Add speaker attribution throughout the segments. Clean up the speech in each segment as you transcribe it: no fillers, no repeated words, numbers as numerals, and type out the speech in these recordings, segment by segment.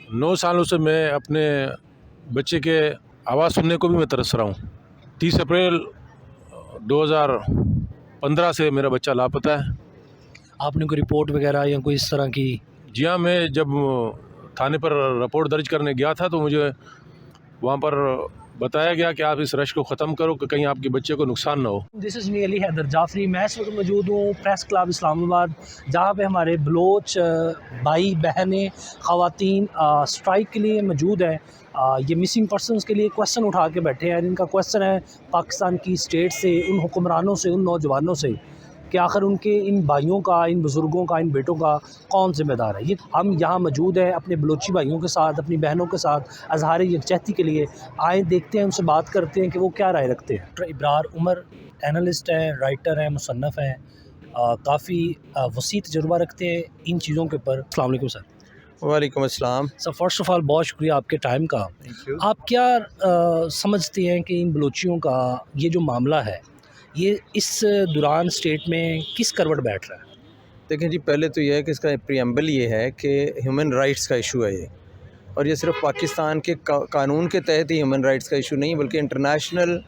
Speaker 1: 9 सालों से मैं अपने बच्चे के आवाज़ सुनने को भी मैं तरस रहा हूँ। 30 अप्रैल 2015 से मेरा बच्चा लापता है।
Speaker 2: आपने कोई रिपोर्ट वगैरह या कोई इस तरह की?
Speaker 1: जी हाँ, मैं जब थाने पर रिपोर्ट दर्ज करने गया था तो मुझे वहाँ पर बताया गया कि आप इस रश को ख़त्म करो कि कहीं आपके बच्चे को नुकसान ना हो।
Speaker 2: This is me Ali Haider Jafri. मैं इस वक्त मौजूद हूँ प्रेस क्लब इस्लामाबाद, जहाँ पे हमारे बलोच भाई बहनें ख़वातीन स्ट्राइक के लिए मौजूद है। ये मिसिंग पर्सनस के लिए क्वेश्चन उठा के बैठे हैं। इनका क्वेश्चन है पाकिस्तान की स्टेट से, उन हुक्मरानों से, उन नौजवानों से कि आखिर उनके इन भाइयों का, इन बुज़ुर्गों का, इन बेटों का कौन ज़िम्मेदार है। ये हम यहाँ मौजूद हैं अपने बलोची भाइयों के साथ, अपनी बहनों के साथ अज़हार यकजहती के लिए। आए देखते हैं, उनसे बात करते हैं कि वो क्या राय रखते हैं। डॉक्टर इब्रार उमर एनालिस्ट हैं, राइटर हैं, मुसन्नफ़ हैं, काफ़ी वसी तजुर्बा रखते हैं इन चीज़ों के ऊपर। अस्सलाम वालेकुम सर।
Speaker 3: वालेकुम अस्सलाम।
Speaker 2: सर फर्स्ट ऑफ़ ऑल बहुत शुक्रिया आपके टाइम का। आप क्या समझते हैं कि इन बलोचियों का ये जो मामला है, ये इस दौरान स्टेट में किस करवट बैठ रहा है?
Speaker 3: देखें जी, पहले तो ये है कि इसका प्रीएम्बल ये है कि ह्यूमन राइट्स का इशू है ये, और ये सिर्फ पाकिस्तान के कानून के तहत ही ह्यूमन राइट्स का इशू नहीं है, बल्कि इंटरनेशनल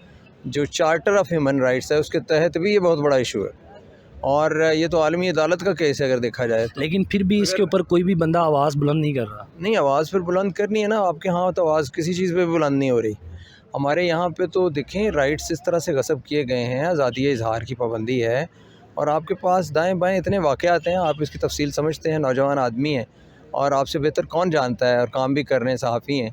Speaker 3: जो चार्टर ऑफ ह्यूमन राइट्स है उसके तहत भी ये बहुत बड़ा इशू है, और ये तो आलमी अदालत का केस है अगर देखा जाए तो।
Speaker 2: लेकिन फिर भी इसके ऊपर कोई भी बंदा आवाज़ बुलंद नहीं कर रहा।
Speaker 3: नहीं, आवाज़ फिर बुलंद करनी है ना। आपके यहाँ तो आवाज़ किसी चीज़ पे भी बुलंद नहीं हो रही। हमारे यहाँ पे तो देखें राइट्स इस तरह से गसब किए गए हैं, आज़ादी इज़हार की पाबंदी है, और आपके पास दाएं बाएं इतने वाक़यात हैं, आप इसकी तफसील समझते हैं, नौजवान आदमी हैं, और आपसे बेहतर कौन जानता है, और काम भी कर रहे हैं, सहाफ़ी हैं,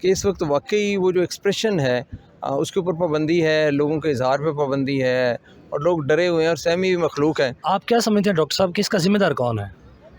Speaker 3: कि इस वक्त वाकई वो जो एक्सप्रेशन है उसके ऊपर पाबंदी है, लोगों के इज़हार पे पाबंदी है, और लोग डरे हुए हैं और सहमी हुई मखलूक हैं।
Speaker 2: आप क्या समझते हैं डॉक्टर साहब कि इसका ज़िम्मेदार कौन है?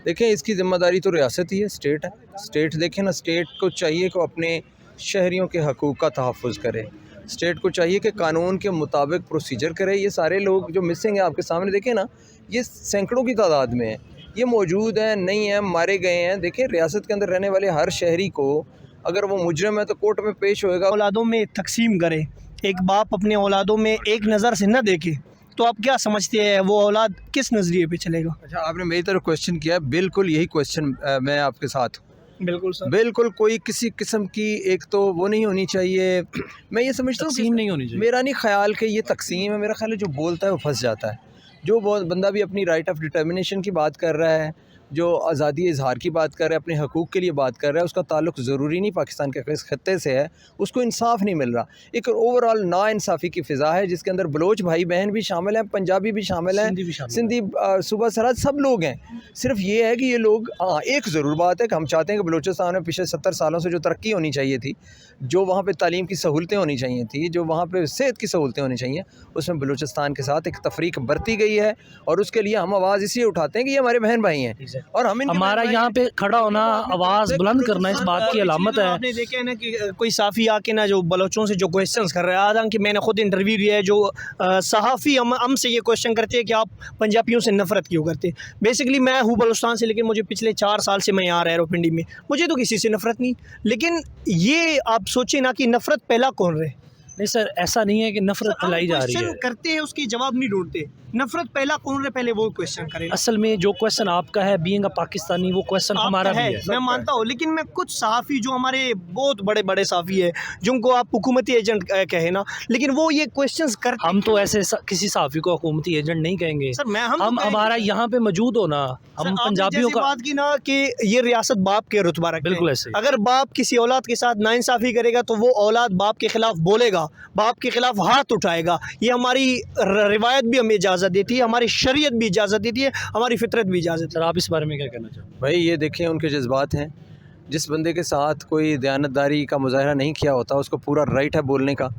Speaker 3: देखें, इसकी ज़िम्मेदारी तो रियासत ही है, स्टेट है। स्टेट देखें ना, स्टेट को चाहिए कि अपने शहरियों के हकूक़ का तहफ़्फ़ुज़ करे। स्टेट को चाहिए कि कानून के मुताबिक प्रोसीजर करे। ये सारे लोग जो मिसिंग हैं आपके सामने देखें ना, ये सैकड़ों की तादाद में हैं, ये मौजूद हैं, नहीं हैं, मारे गए हैं। देखें, रियासत के अंदर रहने वाले हर शहरी को अगर वो मुजरिम है तो कोर्ट में पेश होएगा।
Speaker 4: औलादों में तकसीम करे, एक बाप अपने औलादों में एक नज़र से न देखे, तो आप क्या समझते हैं वो औलाद किस नज़रिए पे चलेगा?
Speaker 3: अच्छा, आपने मेरी तरफ क्वेश्चन किया है, बिल्कुल यही क्वेश्चन मैं आपके साथ हूँ।
Speaker 4: बिल्कुल सर।
Speaker 3: बिल्कुल कोई किसी किस्म की एक तो वो नहीं होनी चाहिए। मैं ये समझता हूँ
Speaker 2: तकसीम नहीं होनी चाहिए।
Speaker 3: मेरा नहीं ख्याल कि ये तकसीम है, मेरा ख्याल है जो बोलता है वो फंस जाता है। जो बंदा भी अपनी राइट ऑफ डिटर्मिनेशन की बात कर रहा है, जो आज़ादी इज़हार की बात कर रहा है, अपने हकूक़ के लिए बात कर रहा है, उसका ताल्लुक़ ज़रूरी नहीं पाकिस्तान के इस खत्ते से है, उसको इंसाफ नहीं मिल रहा। एक ओवरऑल नाइंसाफ़ी की फ़िज़ा है जिसके अंदर बलोच भाई बहन भी शामिल हैं, पंजाबी भी शामिल हैं, सिंधी सूबा सरहद सब लोग हैं। सिर्फ ये है कि ये लोग, हाँ एक ज़रूर बात है कि हम चाहते हैं कि बलूचिस्तान में पिछले 70 सालों से जो तरक्की होनी चाहिए थी, जो वहाँ पे तालीम की सहूलतें होनी चाहिए थी, जो वहाँ पे सेहत की सहूलतें होनी चाहिए, उसमें बलूचिस्तान के साथ एक तफरीक बरती गई है, और उसके लिए हम आवाज़ इसलिए उठाते हैं कि ये हमारे बहन भाई हैं, और हम
Speaker 2: हमारा यहाँ पे खड़ा होना, आवाज़ बुलंद करना इस बात की अलामत है।
Speaker 4: आपने देखा है ना कि कोई साफ़ी आके ना जो बलोचों से जो क्वेश्चंस कर रहा है, हालांकि मैंने खुद इंटरव्यू लिया है, जो सहाफ़ी हमसे ये क्वेश्चन करते हैं कि आप पंजाबियों से नफ़रत क्यों करते। बेसिकली मैं हूँ बलूचिस्तान से, लेकिन मुझे पिछले 4 साल से मैं यहाँ रह रहा हूँ पिंडी में, मुझे तो किसी से नफ़रत नहीं। लेकिन ये आप सोचें ना कि नफ़रत पहला कौन रहे।
Speaker 2: नहीं सर, ऐसा नहीं है कि नफ़रत फैलाई जा रही है।
Speaker 4: क्वेश्चन करते हैं, उसकी जवाब नहीं ढूंढते। नफरत पहला कौन रहे, पहले वो क्वेश्चन करें।
Speaker 2: असल में जो क्वेश्चन आपका है बीइंग अ पाकिस्तानी, वो क्वेश्चन हमारा भी है।
Speaker 4: मैं मानता हूँ, लेकिन मैं कुछ सहाफ़ी जो हमारे बहुत बड़े बड़े सहाफ़ी है, जिनको आप हुकूमती एजेंट कहे ना, लेकिन वो ये क्वेश्चंस करते।
Speaker 2: हम तो ऐसे किसी सहाफ़ी को हुकूमती एजेंट नहीं कहेंगे सर। हम हमारा यहाँ पे मौजूद होना, हम पंजाबियों का
Speaker 4: बात की ना कि ये रियासत बाप के रुतबा रखते हैं।
Speaker 2: बिल्कुल ऐसे।
Speaker 4: अगर बाप किसी औलाद के साथ नाइंसाफ़ी करेगा तो वो औलाद बाप के खिलाफ बोलेगा, बाप के खिलाफ हाथ उठाएगा। ये हमारी रिवायत भी हमें इजाज़त देती है, हमारी शरीयत भी इजाज़त देती है, हमारी फितरत भी इजाज़त देती है।
Speaker 2: सर आप इस बारे में क्या कहना चाहते हैं?
Speaker 3: भाई ये देखें, उनके जज्बात हैं। जिस बंदे के साथ कोई दयानतदारी का मुजाहरा नहीं किया होता, उसको पूरा राइट है बोलने का,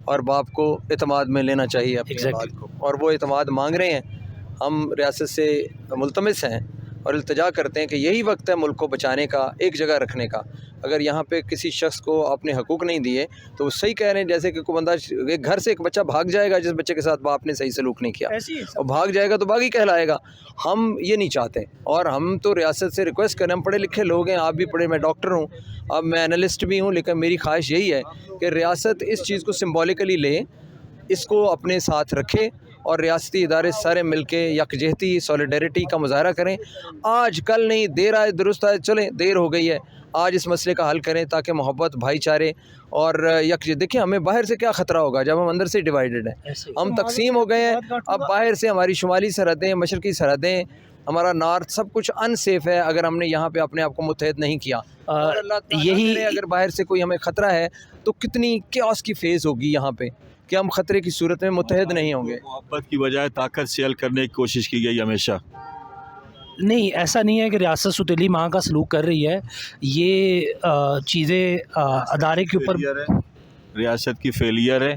Speaker 3: और बाप को एतमाद में लेना चाहिए अपनी औलाद को, और वो एतमाद मांग रहे हैं। हम रियासत से मुल्तमिस हैं और इल्तिजा करते हैं कि यही वक्त है मुल्क को बचाने का, एक जगह रखने का। अगर यहाँ पे किसी शख्स को अपने हकूक़ नहीं दिए तो वो सही कह रहे हैं, जैसे कि कोई बंदा एक घर से एक बच्चा भाग जाएगा जिस बच्चे के साथ बाप ने सही सलूक नहीं किया, और भाग जाएगा तो बागी कहलाएगा। हम ये नहीं चाहते, और हम तो रियासत से रिक्वेस्ट करें, हम पढ़े लिखे लोग हैं, आप भी पढ़े, मैं डॉक्टर हूँ, अब मैं एनालिस्ट भी हूँ, लेकिन मेरी ख्वाहिश यही है कि रियासत इस चीज़ को सिम्बॉलिकली ले, इसको अपने साथ रखे, और रियासती इदारे सारे मिलके यकजहती सॉलिडरिटी का मुजाहरा करें। आज कल नहीं, देर आए दुरुस्त आए, चलें देर हो गई है, آج اس مسئلے کا حل کریں تاکہ محبت، بھائی چارے اور دیکھیں ہمیں باہر سے کیا خطرہ ہوگا جب ہم اندر سے ڈیوائیڈڈ ہیں، ہم تقسیم ہو گئے ہیں. اب باہر سے ہماری شمالی سرحدیں، مشرقی سرحدیں، ہمارا نارتھ سب کچھ ان سیف ہے اگر ہم نے یہاں پہ اپنے آپ کو متحد نہیں کیا. اور اللہ تعالیٰ
Speaker 2: یہی
Speaker 3: کرے اگر باہر سے کوئی ہمیں خطرہ ہے تو کتنی کیوس کی فیز ہوگی یہاں پہ کہ ہم خطرے کی صورت میں متحد نہیں ہوں گے.
Speaker 5: محبت کی بجائے طاقت سے حل کرنے کی کوشش کی گئی ہمیشہ.
Speaker 2: نہیں، ایسا نہیں ہے کہ ریاست ستیلی ماں کا سلوک کر رہی ہے، یہ چیزیں ادارے کے اوپر
Speaker 5: ریاست کی فیلئر ہے،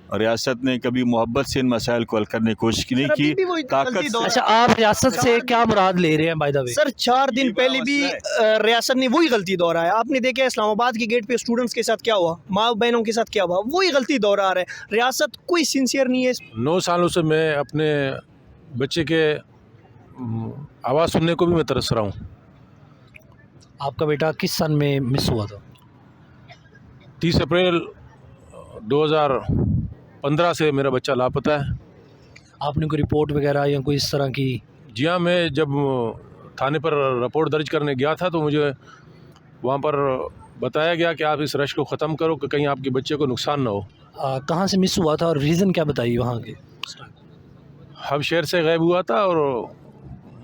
Speaker 5: اور ریاست نے کبھی محبت سے ان مسائل کو حل کرنے کی کوشش نہیں کی. طاقت سے
Speaker 2: اچھا، آپ ریاست سے کیا مراد لے رہے ہیں بائی دا وے؟
Speaker 4: سر 4 دن پہلے بھی ریاست نے وہی غلطی دہرایا. آپ نے دیکھا اسلام آباد کی گیٹ پہ اسٹوڈنٹس کے ساتھ کیا ہوا، ماں بہنوں کے ساتھ کیا ہوا، وہی غلطی دہرا رہا ہے. ریاست کوئی سنسیئر نہیں ہے.
Speaker 1: 9 سالوں سے میں اپنے بچے کے آواز سننے کو بھی میں ترس رہا ہوں.
Speaker 2: آپ کا بیٹا کس سن میں مس ہوا تھا؟
Speaker 1: 30 اپریل 2015 سے میرا بچہ لاپتہ ہے.
Speaker 2: آپ نے کوئی رپورٹ وغیرہ یا کوئی اس طرح کی؟
Speaker 1: جی ہاں، میں جب تھانے پر رپورٹ درج کرنے گیا تھا تو مجھے وہاں پر بتایا گیا کہ آپ اس رش کو ختم کرو کہ کہیں آپ کے بچے کو نقصان نہ ہو.
Speaker 2: کہاں سے مس ہوا تھا اور ریزن کیا بتائیے وہاں کے؟
Speaker 1: ہم شہر سے غائب ہوا تھا، اور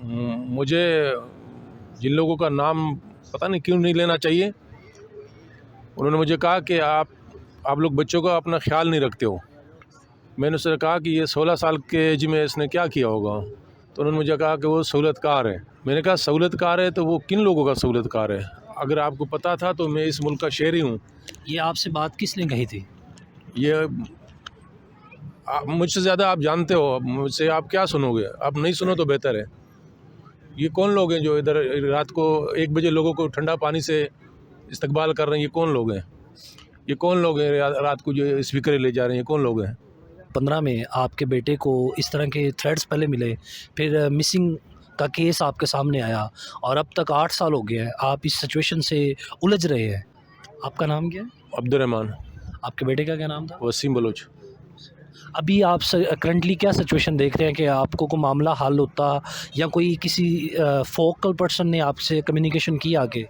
Speaker 1: مجھے جن لوگوں کا نام پتہ نہیں کیوں نہیں لینا چاہیے، انہوں نے مجھے کہا کہ آپ لوگ بچوں کا اپنا خیال نہیں رکھتے ہو. میں نے اس سے کہا کہ یہ 16 سال کے ایج میں اس نے کیا کیا ہوگا، تو انہوں نے مجھے کہا کہ وہ سہولت کار ہے. میں نے کہا سہولت کار ہے تو وہ کن لوگوں کا سہولت کار ہے؟ اگر آپ کو پتہ تھا تو میں اس ملک کا شہری ہوں.
Speaker 2: یہ آپ سے بات کس نے کہی تھی؟
Speaker 1: یہ مجھ سے زیادہ آپ جانتے ہو، مجھ سے آپ کیا سنو گے؟ آپ نہیں سنو تو بہتر ہے. یہ کون لوگ ہیں جو ادھر رات کو 1 بجے لوگوں کو ٹھنڈا پانی سے استقبال کر رہے ہیں؟ یہ کون لوگ ہیں؟ یہ کون لوگ ہیں رات کو جو اسپیکر لے جا رہے ہیں؟ یہ کون لوگ ہیں؟
Speaker 2: 15 میں آپ کے بیٹے کو اس طرح کے تھریٹس پہلے ملے، پھر مسنگ کا کیس آپ کے سامنے آیا، اور اب تک 8 سال ہو گیا ہے آپ اس سچویشن سے الجھ رہے ہیں. آپ کا نام کیا ہے؟
Speaker 1: عبد الرحمن.
Speaker 2: آپ کے بیٹے کا کیا نام تھا؟
Speaker 1: وسیم بلوچ.
Speaker 2: ابھی آپ کرنٹلی کیا سچویشن دیکھ رہے ہیں کہ آپ کو کوئی معاملہ حل ہوتا یا کوئی کسی فوکل پرسن نے آپ سے کمیونیکیشن کی آگے؟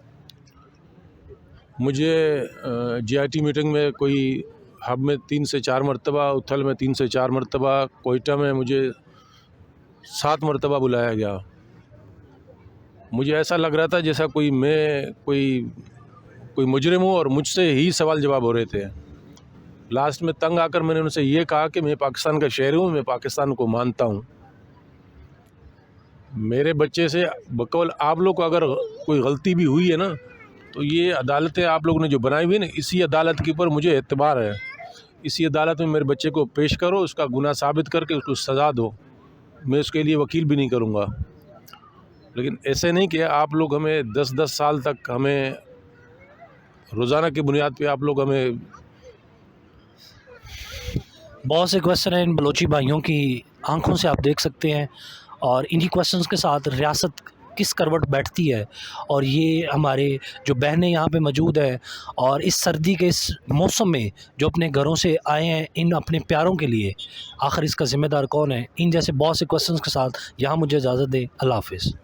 Speaker 1: مجھے جی آئی ٹی میٹنگ میں کوئی ہب میں 3 سے 4 مرتبہ، اتھل میں 3 سے 4 مرتبہ، کوئٹہ میں مجھے 7 مرتبہ بلایا گیا. مجھے ایسا لگ رہا تھا جیسا کوئی مجرم ہوں اور مجھ سے ہی سوال جواب ہو رہے تھے. لاسٹ میں تنگ آ کر میں نے ان سے یہ کہا کہ میں پاکستان کا شہری ہوں، میں پاکستان کو مانتا ہوں. میرے بچے سے بقول آپ لوگ کو اگر کوئی غلطی بھی ہوئی ہے نا تو یہ عدالتیں آپ لوگوں نے جو بنائی ہوئی نا، اسی عدالت کے اوپر مجھے اعتبار ہے. اسی عدالت میں میرے بچے کو پیش کرو، اس کا گناہ ثابت کر کے اس کو سزا دو. میں اس کے لیے وکیل بھی نہیں کروں گا. لیکن ایسے نہیں کہ آپ لوگ ہمیں 10 سال تک ہمیں روزانہ کی بنیاد پہ آپ لوگ ہمیں.
Speaker 2: بہت سے کویشچن ہیں ان بلوچی بھائیوں کی آنکھوں سے آپ دیکھ سکتے ہیں، اور انہی کویشچنس کے ساتھ ریاست کس کروٹ بیٹھتی ہے. اور یہ ہمارے جو بہنیں یہاں پہ موجود ہیں، اور اس سردی کے اس موسم میں جو اپنے گھروں سے آئے ہیں ان اپنے پیاروں کے لیے، آخر اس کا ذمہ دار کون ہے؟ ان جیسے بہت سے کویشچنس کے ساتھ یہاں مجھے اجازت دیں. اللہ حافظ.